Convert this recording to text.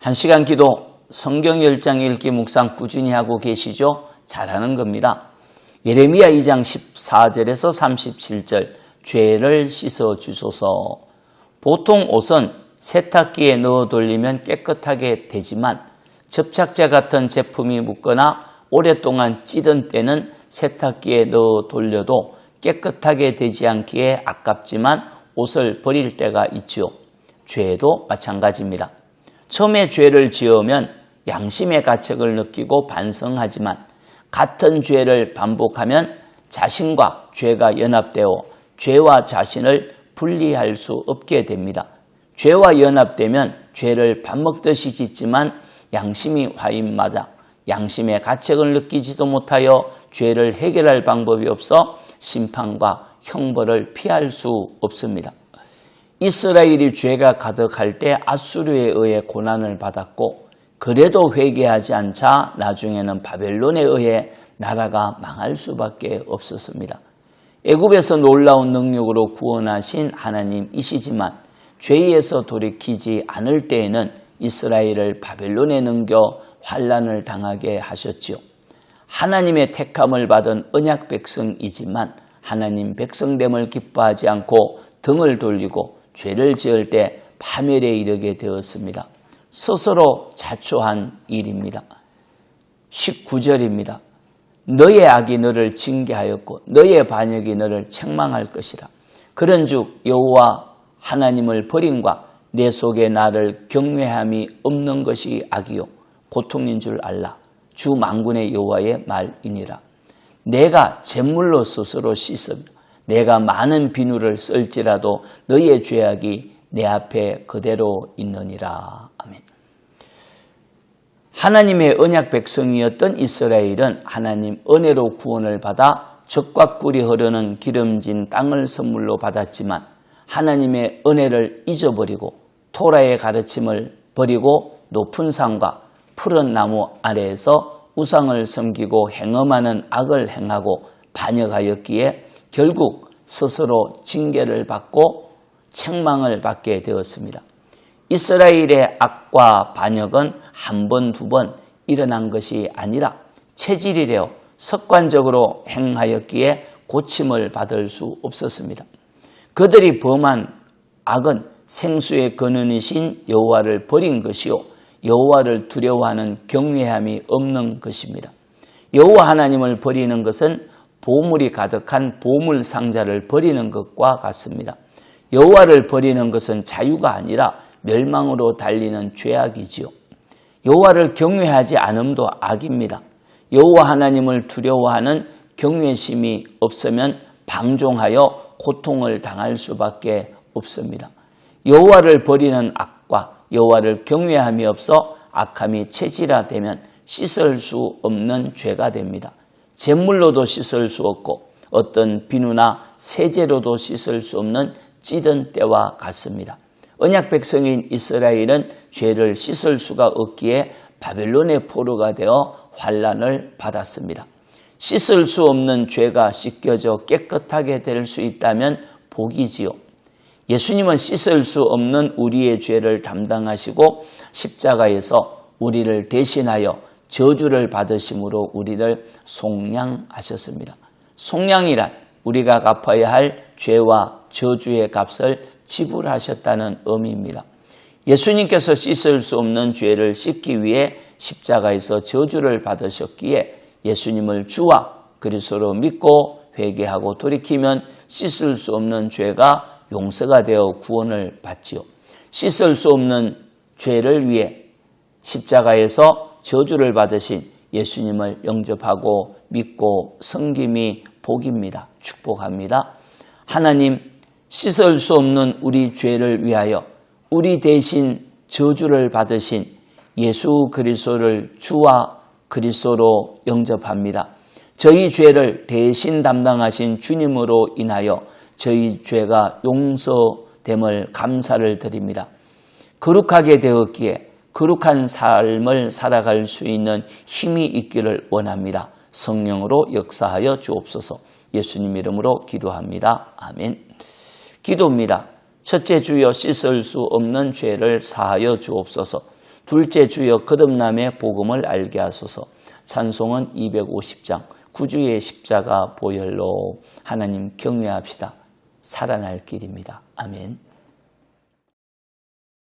1시간 기도 성경 10장 읽기 묵상 꾸준히 하고 계시죠? 잘하는 겁니다. 예레미야 2장 14절에서 37절 죄를 씻어주소서. 보통 옷은 세탁기에 넣어 돌리면 깨끗하게 되지만 접착제 같은 제품이 묻거나 오랫동안 찌든 때는 세탁기에 넣어 돌려도 깨끗하게 되지 않기에 아깝지만 옷을 버릴 때가 있지요. 죄도 마찬가지입니다. 처음에 죄를 지으면 양심의 가책을 느끼고 반성하지만 같은 죄를 반복하면 자신과 죄가 연합되어 죄와 자신을 분리할 수 없게 됩니다. 죄와 연합되면 죄를 밥 먹듯이 짓지만 양심이 화인마다 양심의 가책을 느끼지도 못하여 죄를 해결할 방법이 없어 심판과 형벌을 피할 수 없습니다. 이스라엘이 죄가 가득할 때 아수르에 의해 고난을 받았고 그래도 회개하지 않자 나중에는 바벨론에 의해 나라가 망할 수밖에 없었습니다. 애굽에서 놀라운 능력으로 구원하신 하나님이시지만 죄에서 돌이키지 않을 때에는 이스라엘을 바벨론에 넘겨 환난을 당하게 하셨지요. 하나님의 택함을 받은 언약 백성이지만 하나님 백성됨을 기뻐하지 않고 등을 돌리고 죄를 지을 때 파멸에 이르게 되었습니다. 스스로 자초한 일입니다. 19절입니다. 너의 악이 너를 징계하였고 너의 반역이 너를 책망할 것이라. 그런즉 여호와 하나님을 버림과 내 속에 나를 경외함이 없는 것이 악이요 고통인 줄 알라. 주 만군의 여호와의 말이니라. 내가 잿물로 스스로 씻으며 내가 많은 비누를 쓸지라도 너의 죄악이 내 앞에 그대로 있느니라. 아멘. 하나님의 언약 백성이었던 이스라엘은 하나님 은혜로 구원을 받아 젖과 꿀이 흐르는 기름진 땅을 선물로 받았지만 하나님의 은혜를 잊어버리고 토라의 가르침을 버리고 높은 산과 푸른 나무 아래에서 우상을 섬기고 행엄하는 악을 행하고 반역하였기에 결국 스스로 징계를 받고 책망을 받게 되었습니다. 이스라엘의 악과 반역은 한 번, 두 번 일어난 것이 아니라 체질이 되어 습관적으로 행하였기에 고침을 받을 수 없었습니다. 그들이 범한 악은 생수의 근원이신 여호와를 버린 것이요 여호와를 두려워하는 경외함이 없는 것입니다. 여호와 하나님을 버리는 것은 보물이 가득한 보물 상자를 버리는 것과 같습니다. 여호와를 버리는 것은 자유가 아니라 멸망으로 달리는 죄악이지요. 여호와를 경외하지 않음도 악입니다. 여호와 하나님을 두려워하는 경외심이 없으면 방종하여 고통을 당할 수밖에 없습니다. 여호와를 버리는 악과 여호와를 경외함이 없어 악함이 체질화되면 씻을 수 없는 죄가 됩니다. 잿물로도 씻을 수 없고 어떤 비누나 세제로도 씻을 수 없는 찌든 때와 같습니다. 언약 백성인 이스라엘은 죄를 씻을 수가 없기에 바벨론의 포로가 되어 환난을 받았습니다. 씻을 수 없는 죄가 씻겨져 깨끗하게 될 수 있다면 복이지요. 예수님은 씻을 수 없는 우리의 죄를 담당하시고 십자가에서 우리를 대신하여 저주를 받으심으로 우리를 속량하셨습니다. 속량이란 우리가 갚아야 할 죄와 저주의 값을 지불하셨다는 의미입니다. 예수님께서 씻을 수 없는 죄를 씻기 위해 십자가에서 저주를 받으셨기에 예수님을 주와 그리스도로 믿고 회개하고 돌이키면 씻을 수 없는 죄가 용서가 되어 구원을 받지요. 씻을 수 없는 죄를 위해 십자가에서 저주를 받으신 예수님을 영접하고 믿고 섬김이 복입니다. 축복합니다. 하나님 씻을 수 없는 우리 죄를 위하여 우리 대신 저주를 받으신 예수 그리스도를 주와 그리스도로 영접합니다. 저희 죄를 대신 담당하신 주님으로 인하여 저희 죄가 용서됨을 감사를 드립니다. 거룩하게 되었기에 거룩한 삶을 살아갈 수 있는 힘이 있기를 원합니다. 성령으로 역사하여 주옵소서. 예수님 이름으로 기도합니다. 아멘. 기도입니다. 첫째, 주여 씻을 수 없는 죄를 사하여 주옵소서. 둘째, 주여 거듭남의 복음을 알게 하소서. 찬송은 250장 구주의 십자가 보혈로 하나님 경외합시다. 살아날 길입니다. 아멘.